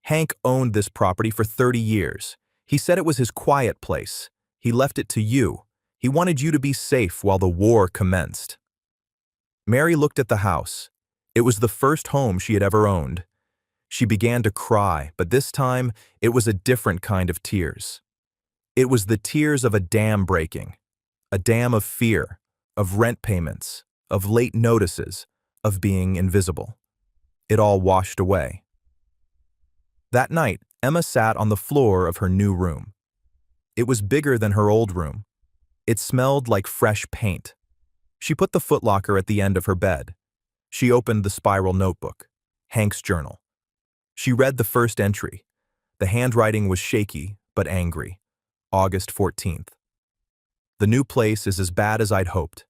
Hank owned this property for 30 years. He said it was his quiet place. He left it to you. He wanted you to be safe while the war commenced." Mary looked at the house. It was the first home she had ever owned. She began to cry, but this time it was a different kind of tears. It was the tears of a dam breaking, a dam of fear, of rent payments, of late notices, of being invisible. It all washed away. That night, Emma sat on the floor of her new room. It was bigger than her old room. It smelled like fresh paint. She put the footlocker at the end of her bed. She opened the spiral notebook, Hank's journal. She read the first entry. The handwriting was shaky, but angry. August 14th. The new place is as bad as I'd hoped.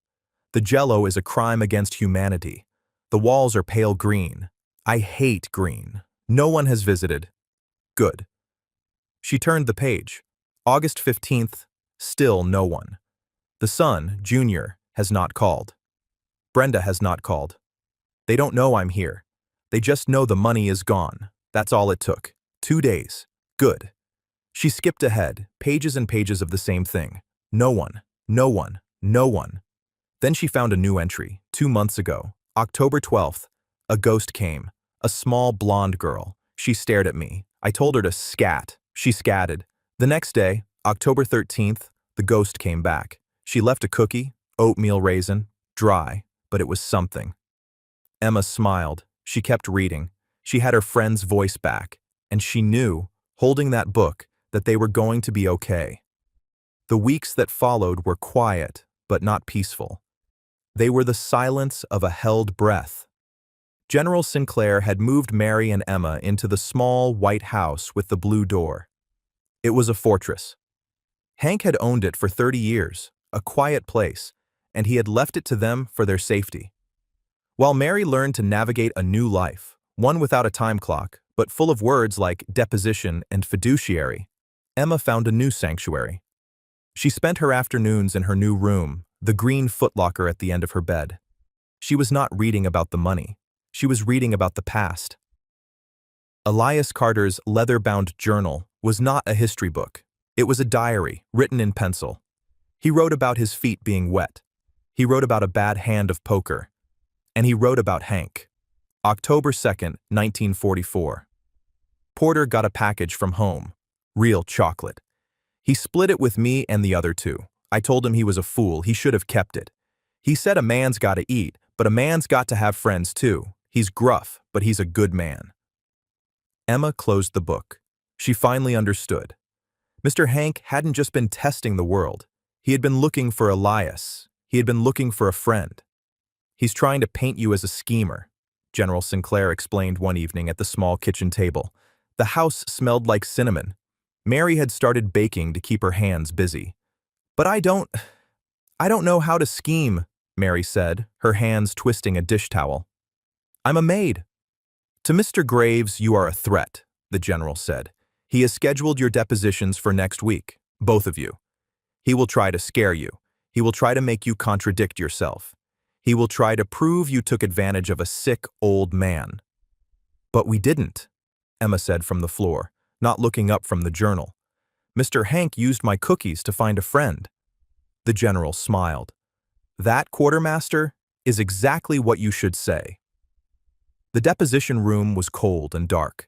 The jello is a crime against humanity. The walls are pale green. I hate green. No one has visited. Good. She turned the page. August 15th, still no one. The son, Junior, has not called. Brenda has not called. They don't know I'm here. They just know the money is gone. That's all it took. 2 days. Good. She skipped ahead, pages and pages of the same thing. No one, no one, no one. Then she found a new entry, 2 months ago, October 12th. A ghost came. A small blonde girl. She stared at me. I told her to scat. She scatted. The next day, October 13th, the ghost came back. She left a cookie, oatmeal raisin, dry, but it was something. Emma smiled. She kept reading. She had her friend's voice back, and she knew, holding that book, that they were going to be okay. The weeks that followed were quiet, but not peaceful. They were the silence of a held breath. General Sinclair had moved Mary and Emma into the small white house with the blue door. It was a fortress. Hank had owned it for 30 years, a quiet place, and he had left it to them for their safety. While Mary learned to navigate a new life, one without a time clock, but full of words like deposition and fiduciary, Emma found a new sanctuary. She spent her afternoons in her new room, the green footlocker at the end of her bed. She was not reading about the money. She was reading about the past. Elias Carter's leather-bound journal was not a history book. It was a diary, written in pencil. He wrote about his feet being wet. He wrote about a bad hand of poker. And he wrote about Hank. October 2nd, 1944. Porter got a package from home. Real chocolate. He split it with me and the other two. I told him he was a fool. He should have kept it. He said a man's got to eat, but a man's got to have friends too. He's gruff, but he's a good man. Emma closed the book. She finally understood. Mr. Hank hadn't just been testing the world. He had been looking for Elias. He had been looking for a friend. He's trying to paint you as a schemer, General Sinclair explained one evening at the small kitchen table. The house smelled like cinnamon. Mary had started baking to keep her hands busy. But I don't know how to scheme, Mary said, her hands twisting a dish towel. I'm a maid. To Mr. Graves, you are a threat, the general said. He has scheduled your depositions for next week, both of you. He will try to scare you. He will try to make you contradict yourself. He will try to prove you took advantage of a sick old man. But we didn't, Emma said from the floor, not looking up from the journal. Mr. Hank used my cookies to find a friend. The general smiled. That, quartermaster, is exactly what you should say. The deposition room was cold and dark.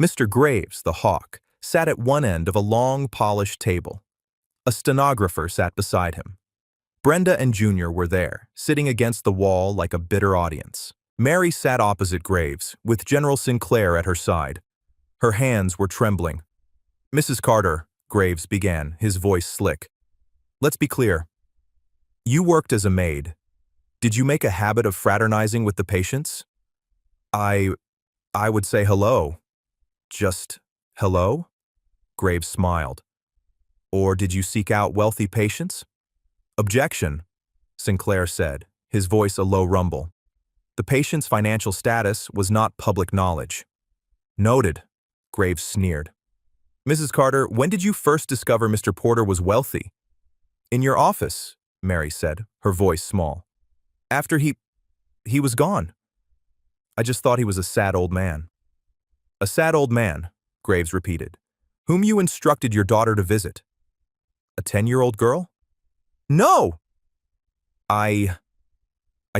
Mr. Graves, the hawk, sat at one end of a long, polished table. A stenographer sat beside him. Brenda and Junior were there, sitting against the wall like a bitter audience. Mary sat opposite Graves, with General Sinclair at her side. Her hands were trembling. Mrs. Carter, Graves began, his voice slick. Let's be clear. You worked as a maid. Did you make a habit of fraternizing with the patients? I would say hello. Just hello? Graves smiled. Or did you seek out wealthy patients? Objection, Sinclair said, his voice a low rumble. The patient's financial status was not public knowledge. Noted, Graves sneered. Mrs. Carter, when did you first discover Mr. Porter was wealthy? In your office, Mary said, her voice small. After he was gone. I just thought he was a sad old man. A sad old man, Graves repeated, whom you instructed your daughter to visit. A 10-year-old girl? No! I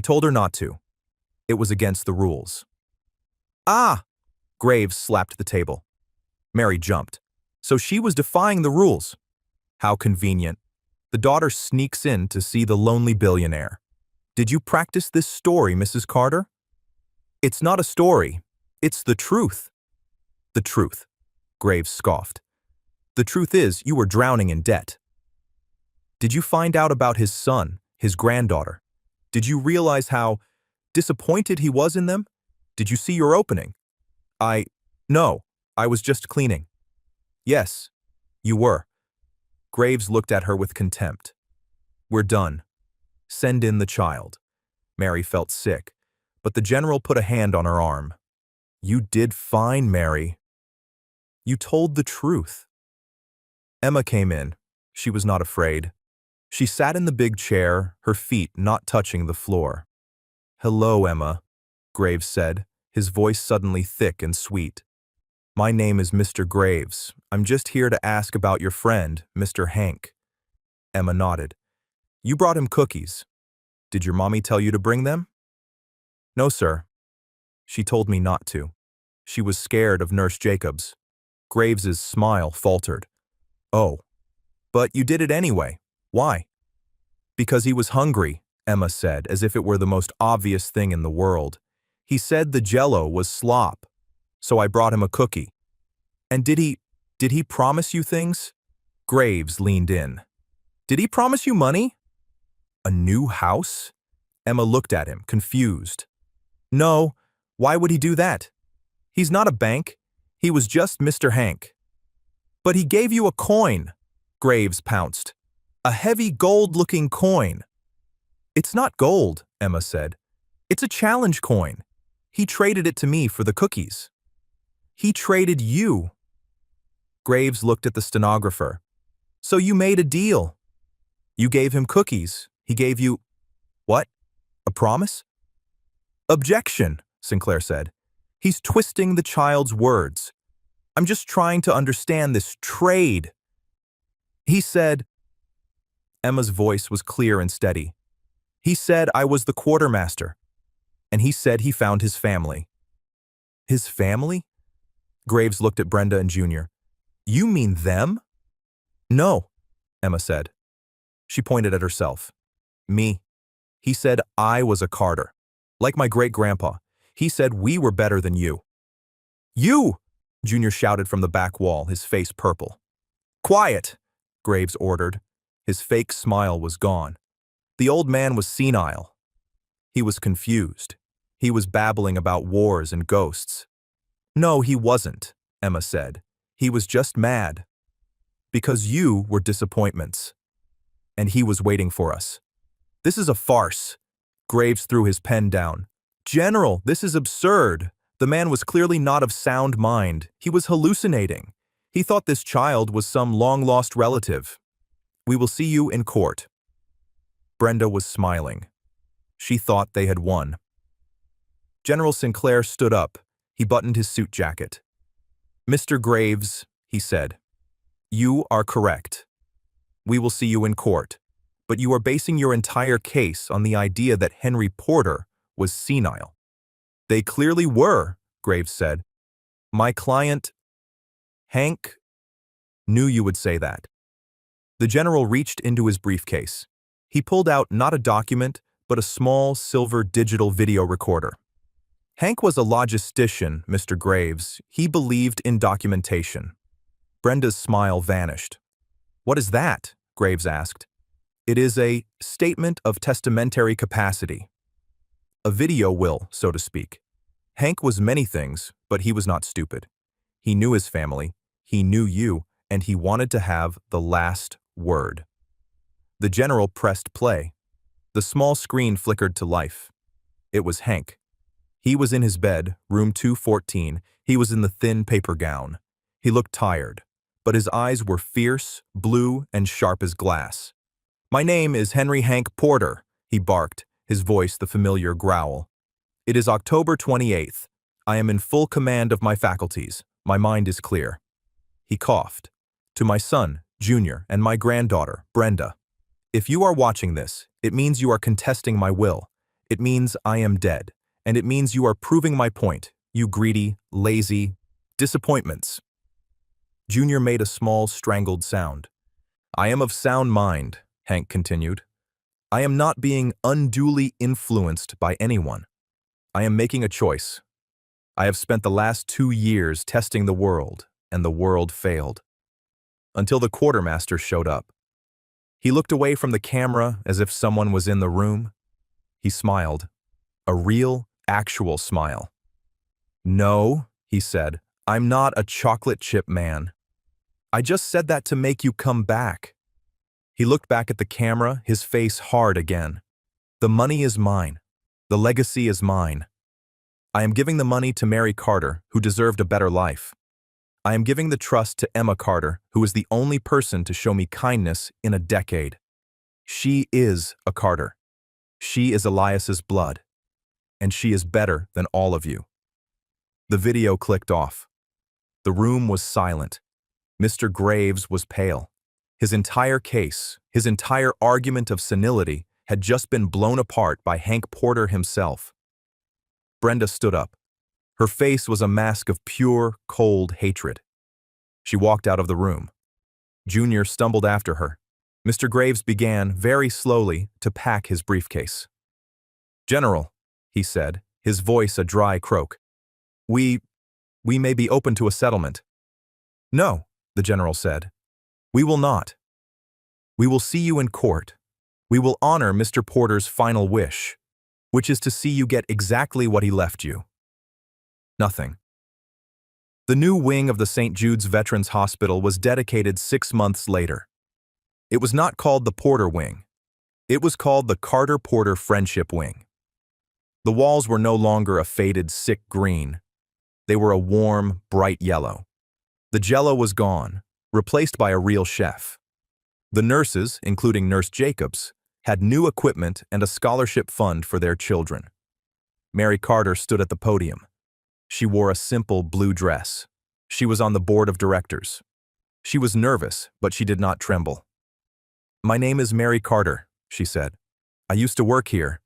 told her not to. It was against the rules. Ah! Graves slapped the table. Mary jumped. So she was defying the rules. How convenient. The daughter sneaks in to see the lonely billionaire. Did you practice this story, Mrs. Carter? It's not a story. It's the truth. The truth, Graves scoffed. The truth is, you were drowning in debt. Did you find out about his son, his granddaughter? Did you realize how disappointed he was in them? Did you see your opening? No, I was just cleaning. Yes, you were. Graves looked at her with contempt. We're done. Send in the child. Mary felt sick, but the general put a hand on her arm. You did fine, Mary. You told the truth. Emma came in. She was not afraid. She sat in the big chair, her feet not touching the floor. Hello, Emma, Graves said, his voice suddenly thick and sweet. My name is Mr. Graves. I'm just here to ask about your friend, Mr. Hank. Emma nodded. You brought him cookies. Did your mommy tell you to bring them? No, sir. She told me not to. She was scared of Nurse Jacobs. Graves's smile faltered. Oh, but you did it anyway. Why? Because he was hungry, Emma said, as if it were the most obvious thing in the world. He said the jello was slop, so I brought him a cookie. And did he promise you things? Graves leaned in. Did he promise you money? A new house? Emma looked at him, confused. No, why would he do that? He's not a bank. He was just Mr. Hank. But he gave you a coin, Graves pounced. A heavy gold-looking coin. It's not gold, Emma said. It's a challenge coin. He traded it to me for the cookies. He traded you. Graves looked at the stenographer. So you made a deal. You gave him cookies. He gave you… What? A promise? Objection, Sinclair said. He's twisting the child's words. I'm just trying to understand this trade. He said… Emma's voice was clear and steady. He said I was the quartermaster. And he said he found his family. His family? Graves looked at Brenda and Junior. You mean them? No, Emma said. She pointed at herself. Me. He said I was a Carter. Like my great-grandpa. He said we were better than you. You! Junior shouted from the back wall, his face purple. Quiet, Graves ordered. His fake smile was gone. The old man was senile. He was confused. He was babbling about wars and ghosts. No, he wasn't, Emma said. He was just mad. Because you were disappointments. And he was waiting for us. This is a farce. Graves threw his pen down. General, this is absurd. The man was clearly not of sound mind. He was hallucinating. He thought this child was some long-lost relative. We will see you in court. Brenda was smiling. She thought they had won. General Sinclair stood up. He buttoned his suit jacket. Mr. Graves, he said, you are correct. We will see you in court, but you are basing your entire case on the idea that Henry Porter was senile. They clearly were, Graves said. My client, Hank, knew you would say that. The general reached into his briefcase. He pulled out not a document, but a small silver digital video recorder. Hank was a logistician, Mr. Graves. He believed in documentation. Brenda's smile vanished. What is that? Graves asked. It is a statement of testamentary capacity. A video will, so to speak. Hank was many things, but he was not stupid. He knew his family, he knew you, and he wanted to have the last word. The general pressed play. The small screen flickered to life. It was Hank. He was in his bed, room 214. He was in the thin paper gown. He looked tired, but his eyes were fierce, blue, and sharp as glass. My name is Henry Hank Porter, he barked, his voice the familiar growl. It is October 28th. I am in full command of my faculties. My mind is clear. He coughed. To my son, Junior, and my granddaughter, Brenda. If you are watching this, it means you are contesting my will. It means I am dead. And it means you are proving my point, you greedy, lazy disappointments. Junior made a small, strangled sound. I am of sound mind, Hank continued. I am not being unduly influenced by anyone. I am making a choice. I have spent the last 2 years testing the world, and the world failed. Until the quartermaster showed up. He looked away from the camera as if someone was in the room. He smiled. A real, actual smile. "No," he said, "I'm not a chocolate chip man. I just said that to make you come back." He looked back at the camera, his face hard again. "The money is mine. The legacy is mine. I am giving the money to Mary Carter, who deserved a better life. I am giving the trust to Emma Carter, who is the only person to show me kindness in a decade. She is a Carter. She is Elias's blood. And she is better than all of you." The video clicked off. The room was silent. Mr. Graves was pale. His entire case, his entire argument of senility, had just been blown apart by Hank Porter himself. Brenda stood up. Her face was a mask of pure, cold hatred. She walked out of the room. Junior stumbled after her. Mr. Graves began, very slowly, to pack his briefcase. "General," he said, his voice a dry croak, We may be open to a settlement." "No," the general said. "We will not. We will see you in court. We will honor Mr. Porter's final wish, which is to see you get exactly what he left you. Nothing." The new wing of the St. Jude's Veterans Hospital was dedicated 6 months later. It was not called the Porter Wing. It was called the Carter-Porter Friendship Wing. The walls were no longer a faded, sick green. They were a warm, bright yellow. The jello was gone, replaced by a real chef. The nurses, including Nurse Jacobs, had new equipment and a scholarship fund for their children. Mary Carter stood at the podium. She wore a simple blue dress. She was on the board of directors. She was nervous, but she did not tremble. "My name is Mary Carter," she said. "I used to work here.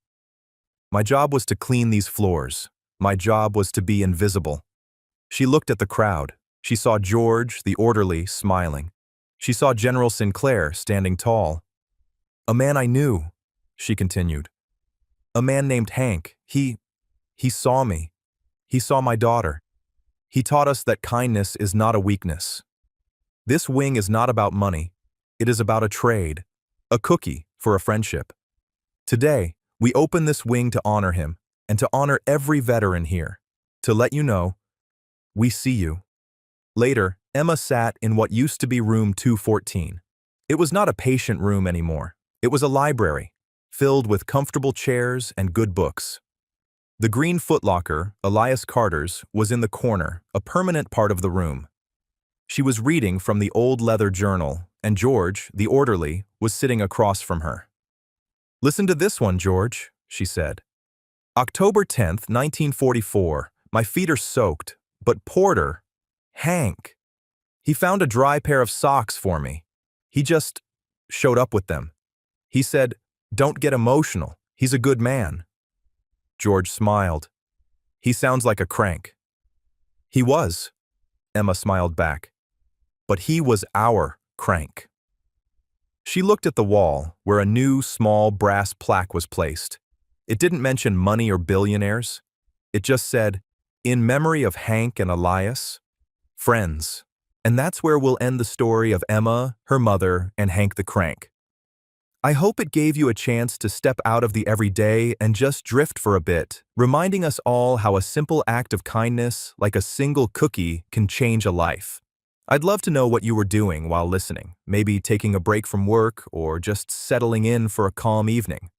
My job was to clean these floors. My job was to be invisible." She looked at the crowd. She saw George, the orderly, smiling. She saw General Sinclair standing tall. "A man I knew," she continued. "A man named Hank. He saw me. He saw my daughter. He taught us that kindness is not a weakness. This wing is not about money. It is about a trade, a cookie for a friendship. Today, we open this wing to honor him and to honor every veteran here, to let you know, we see you." Later, Emma sat in what used to be room 214. It was not a patient room anymore. It was a library, filled with comfortable chairs and good books. The green footlocker, Elias Carter's, was in the corner, a permanent part of the room. She was reading from the old leather journal, and George, the orderly, was sitting across from her. "Listen to this one, George," she said. "October 10th, 1944. My feet are soaked, but Porter, Hank, he found a dry pair of socks for me. He just showed up with them. He said, 'Don't get emotional. He's a good man.'" George smiled. "He sounds like a crank." "He was," Emma smiled back. "But he was our crank." She looked at the wall, where a new, small brass plaque was placed. It didn't mention money or billionaires. It just said, "In memory of Hank and Elias, friends." And that's where we'll end the story of Emma, her mother, and Hank the Crank. I hope it gave you a chance to step out of the everyday and just drift for a bit, reminding us all how a simple act of kindness, like a single cookie, can change a life. I'd love to know what you were doing while listening, maybe taking a break from work or just settling in for a calm evening.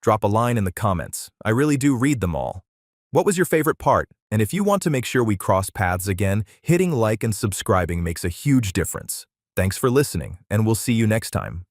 Drop a line in the comments. I really do read them all. What was your favorite part? And if you want to make sure we cross paths again, hitting like and subscribing makes a huge difference. Thanks for listening, and we'll see you next time.